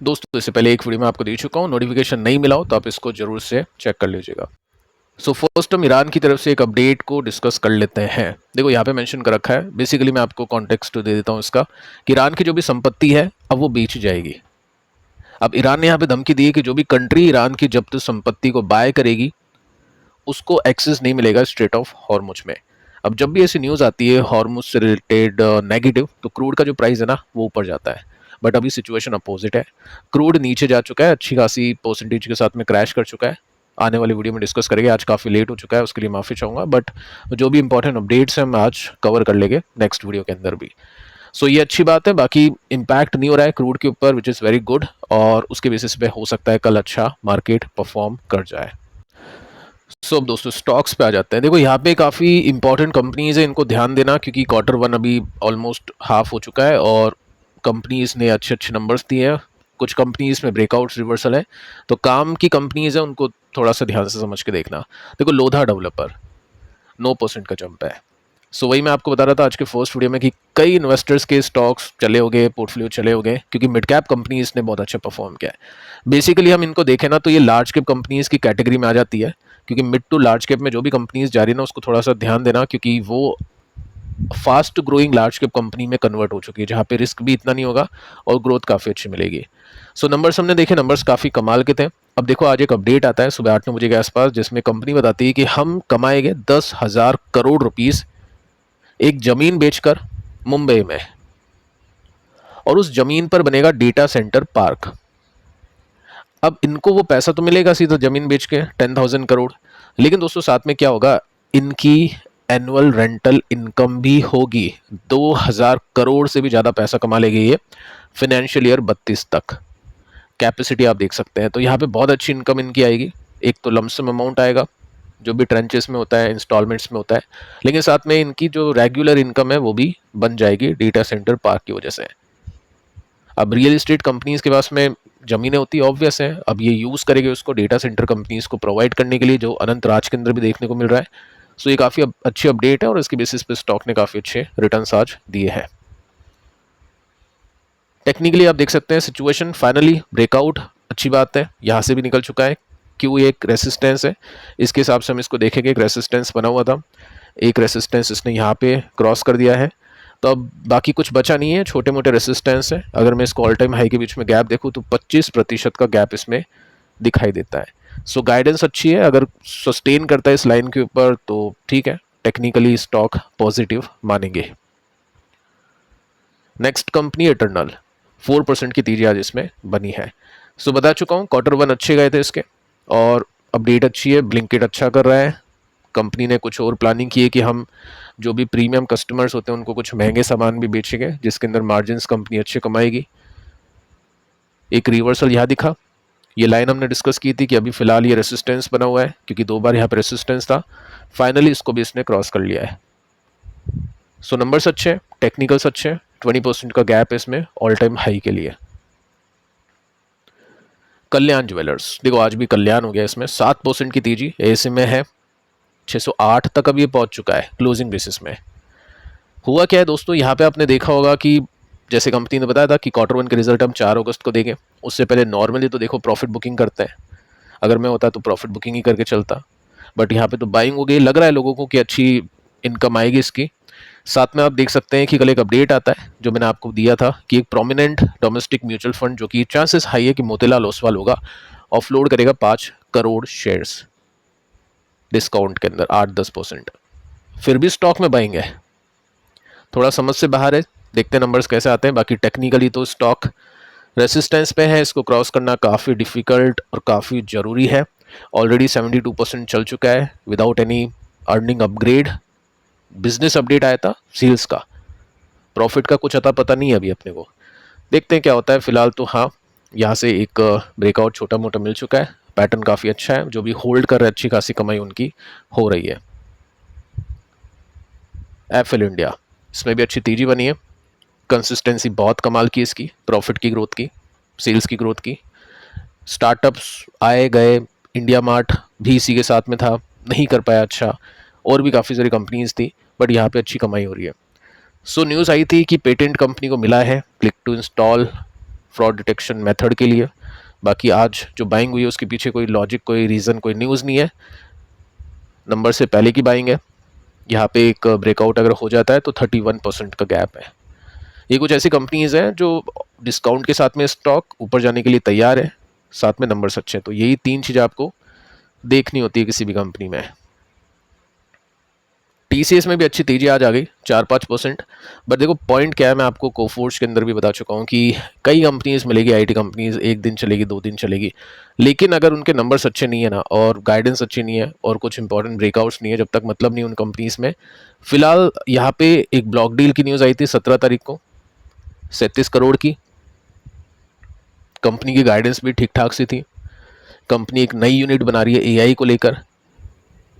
दोस्तों इससे पहले एक वीडियो में आपको दे चुका हूँ, नोटिफिकेशन नहीं मिला हो तो आप इसको जरूर से चेक कर लीजिएगा। सो फर्स्ट हम ईरान की तरफ से एक अपडेट को डिस्कस कर लेते हैं। देखो यहाँ पे मेंशन कर रखा है, बेसिकली मैं आपको कॉन्टेक्स्ट दे देता हूँ इसका कि ईरान की जो भी संपत्ति है अब वो बेची जाएगी। अब ईरान ने यहाँ पे धमकी दी है कि जो भी कंट्री ईरान की जब्त संपत्ति को बाय करेगी उसको एक्सेस नहीं मिलेगा स्ट्रेट ऑफ हॉर्मुज में। अब जब भी ऐसी न्यूज़ आती है हॉर्मुज से रिलेटेड नेगेटिव, तो क्रूड का जो प्राइस है ना वो ऊपर जाता है। बट अभी सिचुएशन अपोजिट है, क्रूड नीचे जा चुका है, अच्छी खासी परसेंटेज के साथ में क्रैश कर चुका है। आने वाली वीडियो में डिस्कस करेंगे, आज काफ़ी लेट हो चुका है, उसके लिए माफ़ी चाहूँगा। बट जो भी इंपॉर्टेंट अपडेट्स हैं हम आज कवर कर लेंगे नेक्स्ट वीडियो के अंदर भी। सो ये अच्छी बात है, बाकी इम्पैक्ट नहीं हो रहा है क्रूड के ऊपर, विच इज़ वेरी गुड, और उसके बेसिस पे हो सकता है कल अच्छा मार्केट परफॉर्म कर जाए। सो अब दोस्तों स्टॉक्स पे आ जाते हैं। देखो यहाँ पे काफ़ी इंपॉर्टेंट कंपनीज है, इनको ध्यान देना क्योंकि Q1 अभी ऑलमोस्ट हाफ हो चुका है और कंपनीज ने अच्छे अच्छे नंबर्स दिए हैं। कुछ कंपनीज में ब्रेकआउट्स रिवर्सल है, तो काम की कंपनीज है उनको थोड़ा सा ध्यान से समझ के देखना। देखो लोधा डेवलपर 9% का जंप है। सो वही मैं आपको बता रहा था आज के फर्स्ट वीडियो में कि कई इन्वेस्टर्स के स्टॉक्स चले हो गए, पोर्टफोलियो चले हो गए, क्योंकि मिड कैप कंपनीज ने बहुत अच्छा परफॉर्म किया है। बेसिकली हम इनको देखें ना तो ये लार्ज कैप कंपनीज की कैटेगरी में आ जाती है, क्योंकि मिड टू लार्ज कैप में जो भी कंपनीज जा रही है ना उसको थोड़ा सा ध्यान देना, क्योंकि वो fast growing large cap company में कन्वर्ट हो चुकी है, जहाँ पे रिस्क भी इतना नहीं होगा और ग्रोथ काफ़ी अच्छी मिलेगी। सो नंबर्स हमने देखे, नंबर्स काफ़ी कमाल के थे। अब देखो आज एक अपडेट आता है सुबह 8-9 बजे के आसपास, जिसमें कंपनी बताती है कि हम कमाएंगे 10,000 करोड़ रुपीस एक जमीन बेचकर मुंबई में, और उस जमीन पर बनेगा डेटा सेंटर पार्क। अब इनको वो पैसा तो मिलेगा सीधा जमीन बेच के 10,000 करोड़, लेकिन दोस्तों साथ में क्या होगा, इनकी एनुअल रेंटल इनकम भी होगी। 2,000 करोड़ से भी ज़्यादा पैसा कमा लेगी ये फाइनेंशियल ईयर 32 तक। कैपेसिटी आप देख सकते हैं, तो यहाँ पे बहुत अच्छी इनकम इनकी आएगी। एक तो लमसम अमाउंट आएगा जो भी ट्रेंचेस में होता है, इंस्टॉलमेंट्स में होता है, लेकिन साथ में इनकी जो रेगुलर इनकम है वो भी बन जाएगी डेटा सेंटर पार्क की वजह से। अब रियल एस्टेट कंपनीज के पास में ज़मीनें होती ऑब्वियस है, अब ये यूज़ करेंगे उसको डेटा सेंटर कंपनीज को प्रोवाइड करने के लिए, जो अनंत राज के अंदर भी देखने को मिल रहा है। सो ये काफ़ी अच्छी अपडेट है और इसके बेसिस पे स्टॉक ने काफ़ी अच्छे रिटर्न्स आज दिए हैं। टेक्निकली आप देख सकते हैं सिचुएशन फाइनली ब्रेकआउट, अच्छी बात है, यहाँ से भी निकल चुका है। क्यों एक रेसिस्टेंस है, इसके हिसाब से हम इसको देखेंगे। एक रेसिस्टेंस बना हुआ था, एक रेसिस्टेंस इसने यहाँ पे क्रॉस कर दिया है, तो अब बाकी कुछ बचा नहीं है, छोटे मोटे रेसिस्टेंस है। अगर मैं इसको ऑल टाइम हाई के बीच में गैप देखूँ तो 25% का गैप इसमें दिखाई देता है। सो गाइडेंस अच्छी है, अगर सस्टेन करता है इस लाइन के ऊपर तो ठीक है, टेक्निकली स्टॉक पॉजिटिव मानेंगे। नेक्स्ट कंपनी इटर्नल 4% की तेजी आज इसमें बनी है। सो बता चुका हूँ Q1 अच्छे गए थे इसके, और अपडेट अच्छी है, ब्लिंकिट अच्छा कर रहा है। कंपनी ने कुछ और प्लानिंग की है कि हम जो भी प्रीमियम कस्टमर्स होते हैं उनको कुछ महंगे सामान भी बेचेंगे, जिसके अंदर मार्जिन्स कंपनी अच्छे कमाएगी। एक रिवर्सल यहाँ दिखा, ये लाइन हमने डिस्कस की थी कि अभी फिलहाल ये रेसिस्टेंस बना हुआ है, क्योंकि 2 बार यहाँ पर रेसिस्टेंस था, फाइनली इसको भी इसने क्रॉस कर लिया है। सो नंबर्स अच्छे हैं, टेक्निकल्स अच्छे हैं, 20% का गैप है इसमें ऑल टाइम हाई के लिए। कल्याण ज्वेलर्स, देखो आज भी कल्याण हो गया, इसमें 7% की तेजी ऐसे में है, 608 तक अब ये पहुंच चुका है क्लोजिंग बेसिस में। हुआ क्या है दोस्तों, यहाँ पे आपने देखा होगा कि जैसे कंपनी ने बताया था कि Q1 के रिजल्ट हम 4 अगस्त को देंगे, उससे पहले नॉर्मली तो देखो प्रॉफिट बुकिंग करते हैं, अगर मैं होता तो प्रॉफिट बुकिंग ही करके चलता, बट यहाँ पे तो बाइंग हो गई, लग रहा है लोगों को कि अच्छी इनकम आएगी इसकी। साथ में आप देख सकते हैं कि कल एक अपडेट आता है जो मैंने आपको दिया था कि एक प्रोमिनेंट डोमेस्टिक म्यूचुअल फंड, जो कि चांसेस हाई है कि मोतीलाल ओसवाल होगा, ऑफलोड करेगा 5 करोड़ शेयर्स डिस्काउंट के अंदर 8-10%। फिर भी स्टॉक में बाइंग है, थोड़ा समझ से बाहर है, देखते हैं नंबर्स कैसे आते हैं। बाकी टेक्निकली तो स्टॉक रेसिस्टेंस पे है, इसको क्रॉस करना काफ़ी डिफिकल्ट और काफ़ी ज़रूरी है। ऑलरेडी 72% चल चुका है without any earning upgrade. Business update आया था सेल्स का, प्रॉफिट का कुछ अता पता नहीं है अभी अपने को, देखते हैं क्या होता है। फिलहाल तो हाँ, यहाँ से एक ब्रेकआउट छोटा मोटा मिल चुका है, पैटर्न काफ़ी अच्छा है, जो भी होल्ड कर रहे हैं अच्छी खासी कमाई उनकी हो रही है। एफएल इंडिया, इसमें भी अच्छी तेजी बनी है, कंसिस्टेंसी बहुत कमाल की इसकी, प्रॉफिट की ग्रोथ की, सेल्स की ग्रोथ की। स्टार्टअप्स आए गए, इंडिया मार्ट भी इसी के साथ में था, नहीं कर पाया अच्छा, और भी काफ़ी सारी कंपनीज थी, बट यहाँ पे अच्छी कमाई हो रही है। सो न्यूज़ आई थी कि पेटेंट कंपनी को मिला है click to install fraud detection method के लिए। बाकी आज जो बाइंग हुई है उसके पीछे कोई लॉजिक, कोई रीज़न, कोई न्यूज़ नहीं है, नंबर से पहले की बाइंग है। यहाँ पे एक ब्रेकआउट अगर हो जाता है तो 31% का गैप है। ये कुछ ऐसी कंपनीज हैं जो डिस्काउंट के साथ में स्टॉक ऊपर जाने के लिए तैयार है, साथ में नंबर्स अच्छे हैं। तो यही 3 चीज़ें आपको देखनी होती है किसी भी कंपनी में। टीसीएस में भी अच्छी तेजी आज आ गई 4-5%। बट देखो पॉइंट क्या है, मैं आपको कोफोर्स के अंदर भी बता चुका हूँ कि कई कंपनीज मिलेगी, आईटी कंपनीज, एक दिन चलेगी, 2 दिन चलेगी, लेकिन अगर उनके नंबर्स अच्छे नहीं है ना और गाइडेंस अच्छी नहीं है और कुछ इंपॉर्टेंट ब्रेकआउट्स नहीं है, जब तक मतलब नहीं उन कंपनीज में। फिलहाल यहाँ पे एक ब्लॉक डील की न्यूज़ आई थी 17 तारीख को, 37 करोड़ की। कंपनी की गाइडेंस भी ठीक ठाक सी थी। कंपनी एक नई यूनिट बना रही है एआई को लेकर,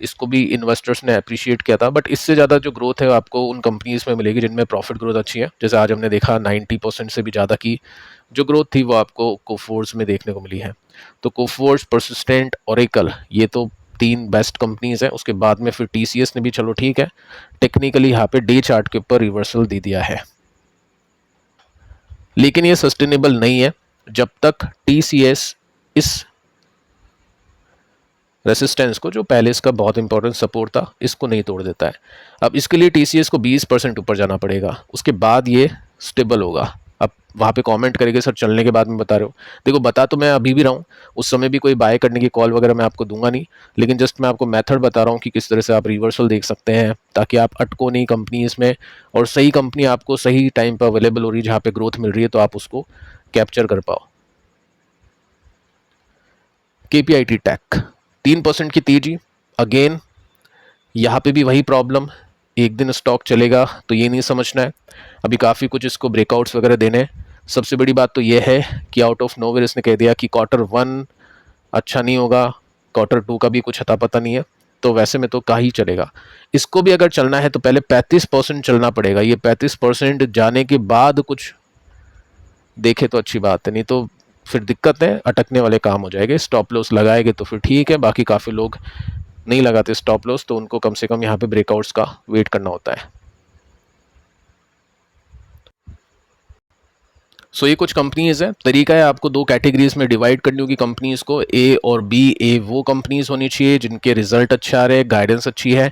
इसको भी इन्वेस्टर्स ने अप्रिशिएट किया था। बट इससे ज़्यादा जो ग्रोथ है आपको उन कंपनीज में मिलेगी जिनमें प्रॉफिट ग्रोथ अच्छी है। जैसे आज हमने देखा 90% से भी ज़्यादा की जो ग्रोथ थी वो आपको कोफोर्स में देखने को मिली है। तो कोफोर्स, परसिस्टेंट, ओरेकल, ये तो 3 बेस्ट कंपनीज हैं। उसके बाद में फिर टीसीएस ने भी, चलो ठीक है, टेक्निकली यहाँ पे डे चार्ट के ऊपर रिवर्सल दे दिया है, लेकिन ये सस्टेनेबल नहीं है जब तक टीसीएस इस रेसिस्टेंस को, जो पहले इसका बहुत इंपॉर्टेंट सपोर्ट था, इसको नहीं तोड़ देता है। अब इसके लिए टीसीएस को 20% ऊपर जाना पड़ेगा, उसके बाद ये स्टेबल होगा। अब वहाँ पे कमेंट करेंगे सर चलने के बाद में बता रहे हो, देखो बता तो मैं अभी भी रहा हूँ, उस समय भी कोई बाय करने की कॉल वगैरह मैं आपको दूंगा नहीं, लेकिन जस्ट मैं आपको मेथड बता रहा हूँ कि किस तरह से आप रिवर्सल देख सकते हैं, ताकि आप अटको नहीं कंपनीज में और सही कंपनी आपको सही टाइम पर अवेलेबल हो रही है, जहाँ पे ग्रोथ मिल रही है, तो आप उसको कैप्चर कर पाओ। केपीआईटी टेक 3% की तेजी, अगेन यहाँ पे भी वही प्रॉब्लम, एक दिन स्टॉक चलेगा तो ये नहीं समझना है, अभी काफ़ी कुछ इसको ब्रेकआउट्स वगैरह देने हैं। सबसे बड़ी बात तो ये है कि आउट ऑफ नोवेयर इसने कह दिया कि Q1 अच्छा नहीं होगा, Q2 का भी कुछ अता पता नहीं है, तो वैसे में तो का ही चलेगा। इसको भी अगर चलना है तो पहले 35% चलना पड़ेगा, ये 35% जाने के बाद कुछ देखे तो अच्छी बात है, नहीं तो फिर दिक्कत है, अटकने वाले काम हो जाएंगे। स्टॉप लॉस लगाएंगे तो फिर ठीक है, बाकी काफ़ी लोग नहीं लगाते स्टॉप लॉस, तो उनको कम से कम यहाँ पे ब्रेकआउट्स का वेट करना होता है। सो ये कुछ कंपनीज हैं, तरीका है आपको 2 कैटेगरीज में डिवाइड करनी होगी कंपनीज को, ए और बी। ए वो कंपनीज होनी चाहिए जिनके रिजल्ट अच्छा आ रहे, गाइडेंस अच्छी है,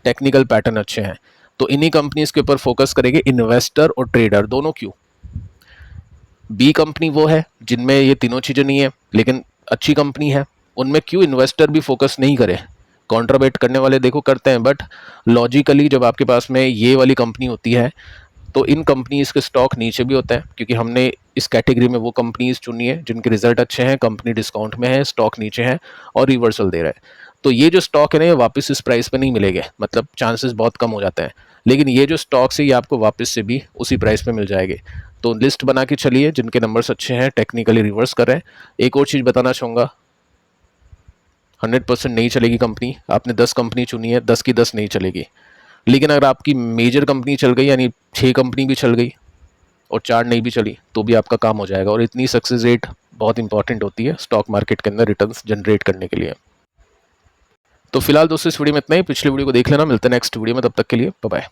टेक्निकल पैटर्न अच्छे हैं, तो इन्हीं कंपनीज के ऊपर फोकस करेंगे इन्वेस्टर और ट्रेडर दोनों। क्यों? बी कंपनी वो है जिनमें ये तीनों चीज़ें नहीं है लेकिन अच्छी कंपनी है, उनमें क्यों इन्वेस्टर भी फोकस नहीं करे? कॉन्ट्राबेट करने वाले देखो करते हैं, बट लॉजिकली जब आपके पास में ये वाली कंपनी होती है तो इन कंपनीज के स्टॉक नीचे भी होते हैं, क्योंकि हमने इस कैटेगरी में वो कंपनीज चुनी है जिनके रिजल्ट अच्छे हैं, कंपनी डिस्काउंट में है, स्टॉक नीचे है और रिवर्सल दे रहा है। तो ये जो स्टॉक है ना, ये वापस इस प्राइस पे नहीं मिलेंगे, मतलब चांसेस बहुत कम हो जाते हैं, लेकिन ये जो स्टॉक्स है ये आपको वापस से भी उसी प्राइस पे मिल जाएंगे। तो लिस्ट बना के चलिए जिनके नंबर्स अच्छे हैं, टेक्निकली रिवर्स कर रहे हैं। एक और चीज़ बताना चाहूँगा, 100% नहीं चलेगी कंपनी, आपने 10 कंपनी चुनी है, 10 की 10 नहीं चलेगी, लेकिन अगर आपकी मेजर कंपनी चल गई, यानी 6 कंपनी भी चल गई और 4 नहीं भी चली, तो भी आपका काम हो जाएगा। और इतनी सक्सेस रेट बहुत इंपॉर्टेंट होती है स्टॉक मार्केट के अंदर रिटर्न्स जनरेट करने के लिए। तो फिलहाल दोस्तों इस वीडियो में इतना ही, पिछले वीडियो को देख लेना, मिलते हैं नेक्स्ट वीडियो में, तब तक के लिए बाय बाय।